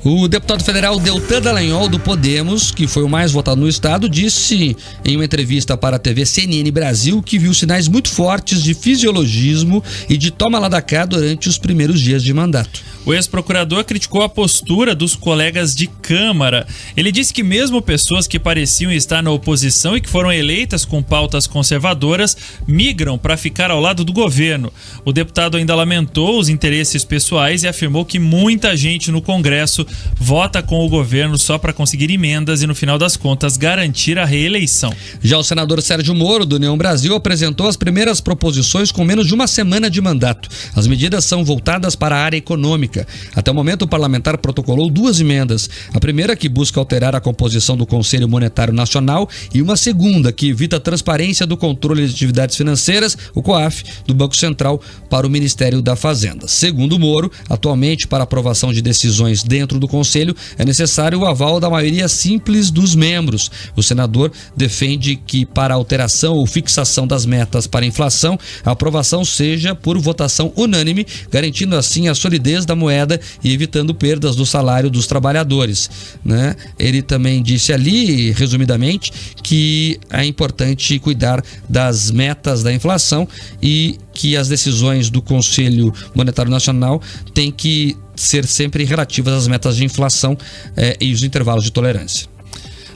O deputado federal Deltan Dallagnol, do Podemos, que foi o mais votado no estado, disse em uma entrevista para a TV CNN Brasil que viu sinais muito fortes de fisiologismo e de toma lá da cá durante os primeiros dias de mandato. O ex-procurador criticou a postura dos colegas de Câmara. Ele disse que mesmo pessoas que pareciam estar na oposição e que foram eleitas com pautas conservadoras migram para ficar ao lado do governo. O deputado ainda lamentou os interesses pessoais e afirmou que muita gente no Congresso vota com o governo só para conseguir emendas e, no final das contas, garantir a reeleição. Já o senador Sérgio Moro, do União Brasil, apresentou as primeiras proposições com menos de uma semana de mandato. As medidas são voltadas para a área econômica. Até o momento, o parlamentar protocolou 2 emendas. A primeira, que busca alterar a composição do Conselho Monetário Nacional, e uma segunda, que evita a transparência do controle de atividades financeiras, o COAF, do Banco Central para o Ministério da Fazenda. Segundo Moro, atualmente, para aprovação de decisões dentro do Conselho, é necessário o aval da maioria simples dos membros. O senador defende que, para alteração ou fixação das metas para a inflação, a aprovação seja por votação unânime, garantindo assim a solidez da moeda e evitando perdas do salário dos trabalhadores, né? Ele também disse ali, resumidamente, que é importante cuidar das metas da inflação e que as decisões do Conselho Monetário Nacional têm que ser sempre relativas às metas de inflação e os intervalos de tolerância.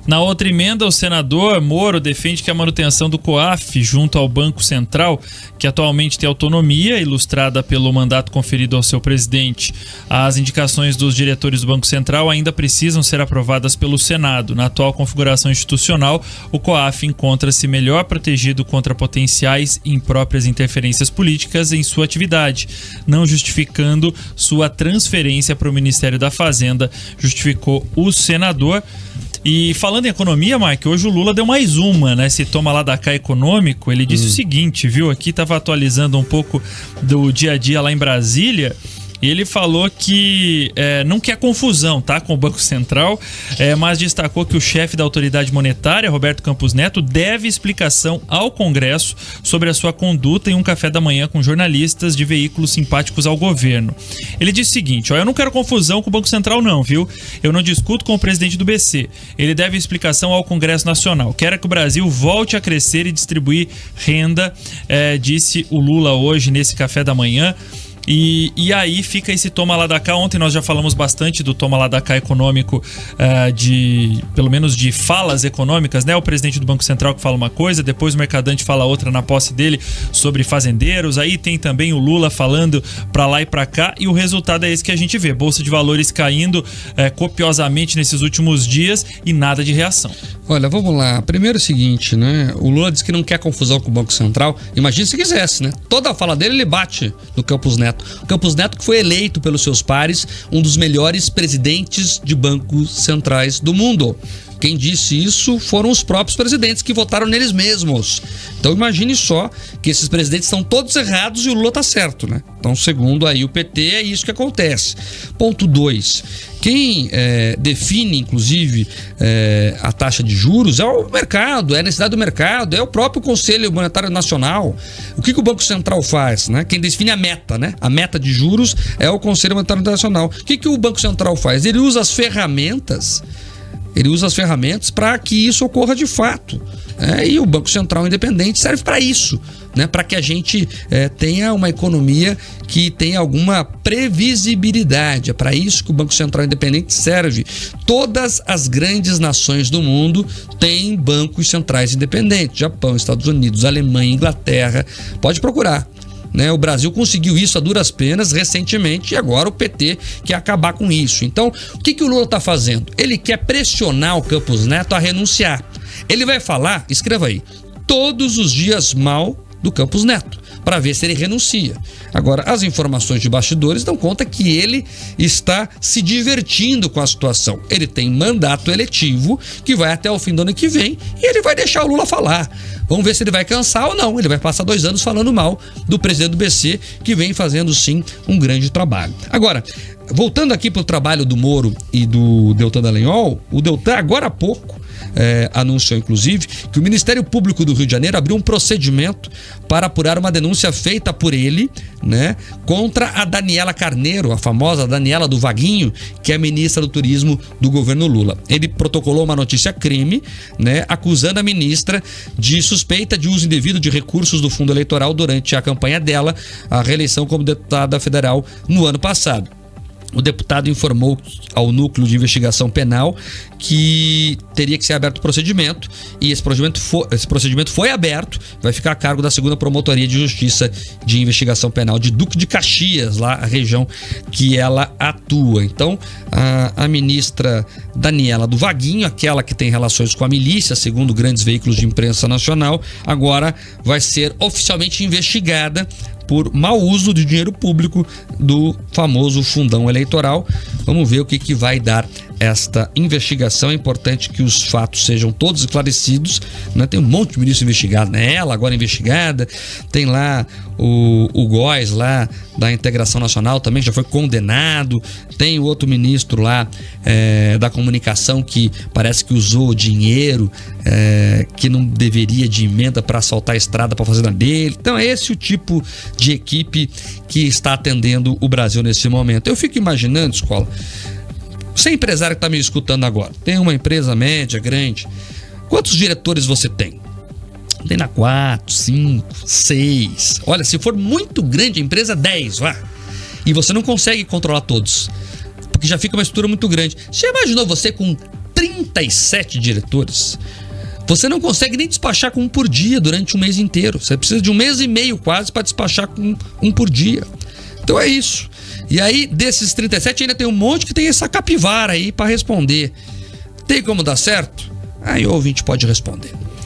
Na outra emenda, o senador Moro defende que a manutenção do COAF junto ao Banco Central, que atualmente tem autonomia, ilustrada pelo mandato conferido ao seu presidente. As indicações dos diretores do Banco Central ainda precisam ser aprovadas pelo Senado. Na atual configuração institucional, o COAF encontra-se melhor protegido contra potenciais e impróprias interferências políticas em sua atividade, não justificando sua transferência para o Ministério da Fazenda, justificou o senador. E falando em economia, Mike, hoje o Lula deu mais uma, né? Se toma lá da cá econômico, ele disse o seguinte, viu? Aqui estava atualizando um pouco do dia a dia lá em Brasília. E ele falou que não quer confusão, tá, com o Banco Central, mas destacou que o chefe da autoridade monetária, Roberto Campos Neto, deve explicação ao Congresso sobre a sua conduta em um café da manhã com jornalistas de veículos simpáticos ao governo. Ele disse o seguinte, eu não quero confusão com o Banco Central não, viu? Eu não discuto com o presidente do BC. Ele deve explicação ao Congresso Nacional. Quero que o Brasil volte a crescer e distribuir renda, disse o Lula hoje nesse café da manhã. E aí fica esse toma lá da cá. Ontem nós já falamos bastante do toma lá da cá econômico, pelo menos de falas econômicas, né? O presidente do Banco Central que fala uma coisa, depois o Mercadante fala outra na posse dele sobre fazendeiros. Aí tem também o Lula falando pra lá e pra cá, e o resultado é esse que a gente vê: Bolsa de Valores caindo copiosamente nesses últimos dias e nada de reação. Olha, vamos lá. Primeiro é o seguinte, né? O Lula diz que não quer confusão com o Banco Central. Imagina se quisesse, né? Toda a fala dele ele bate no Campos Neto. O Campos Neto que foi eleito pelos seus pares um dos melhores presidentes de bancos centrais do mundo. Quem disse isso foram os próprios presidentes que votaram neles mesmos. Então imagine só que esses presidentes estão todos errados e o Lula está certo, né? Então, segundo aí o PT, é isso que acontece. Ponto 2. Quem define, inclusive, a taxa de juros é o mercado, é a necessidade do mercado, é o próprio Conselho Monetário Nacional. O que o Banco Central faz, né? Quem define a meta, né? A meta de juros é o Conselho Monetário Nacional. O que o Banco Central faz? Ele usa as ferramentas para que isso ocorra de fato. E o Banco Central Independente serve para isso, né? Para que a gente tenha uma economia que tenha alguma previsibilidade. É para isso que o Banco Central Independente serve. Todas as grandes nações do mundo têm bancos centrais independentes. Japão, Estados Unidos, Alemanha, Inglaterra. Pode procurar. Né? O Brasil conseguiu isso a duras penas recentemente e agora o PT quer acabar com isso. Então, o que o Lula está fazendo? Ele quer pressionar o Campos Neto a renunciar. Ele vai falar, escreva aí, todos os dias mal do Campos Neto, para ver se ele renuncia. Agora, as informações de bastidores dão conta que ele está se divertindo com a situação. Ele tem mandato eletivo que vai até o fim do ano que vem e ele vai deixar o Lula falar. Vamos ver se ele vai cansar ou não. Ele vai passar 2 anos falando mal do presidente do BC, que vem fazendo sim um grande trabalho. Agora, voltando aqui para o trabalho do Moro e do Deltan Dallagnol, o Deltan agora há pouco anunciou, inclusive, que o Ministério Público do Rio de Janeiro abriu um procedimento para apurar uma denúncia feita por ele, né, contra a Daniela Carneiro, a famosa Daniela do Vaguinho, que é ministra do Turismo do governo Lula. Ele protocolou uma notícia-crime, né, acusando a ministra de suspeita de uso indevido de recursos do fundo eleitoral durante a campanha dela, a reeleição como deputada federal no ano passado. O deputado informou ao Núcleo de Investigação Penal que teria que ser aberto o procedimento, e esse procedimento foi aberto, vai ficar a cargo da 2ª Promotoria de Justiça de Investigação Penal de Duque de Caxias, lá a região que ela atua. Então, a ministra Daniela do Vaguinho, aquela que tem relações com a milícia, segundo grandes veículos de imprensa nacional, agora vai ser oficialmente investigada por mau uso de dinheiro público do famoso fundão eleitoral. Vamos ver o que vai dar esta investigação. É importante que os fatos sejam todos esclarecidos, né? Tem um monte de ministro investigado, né? Ela agora investigada, tem lá o Góes lá da Integração Nacional também, que já foi condenado, tem o outro ministro lá da comunicação que parece que usou dinheiro que não deveria de emenda para assaltar a estrada para a fazenda dele. Então é esse o tipo de equipe que está atendendo o Brasil nesse momento. Eu fico imaginando, Escola, você é empresário que está me escutando agora, tem uma empresa média, grande, quantos diretores você tem? Tem na 4, 5, 6. Olha, se for muito grande a empresa, 10, vá. E você não consegue controlar todos, porque já fica uma estrutura muito grande. Já imaginou você com 37 diretores? Você não consegue nem despachar com um por dia durante um mês inteiro. Você precisa de 1 mês e meio quase para despachar com um por dia. Então é isso. E aí, desses 37, ainda tem um monte que tem essa capivara aí para responder. Tem como dar certo? Aí o ouvinte pode responder.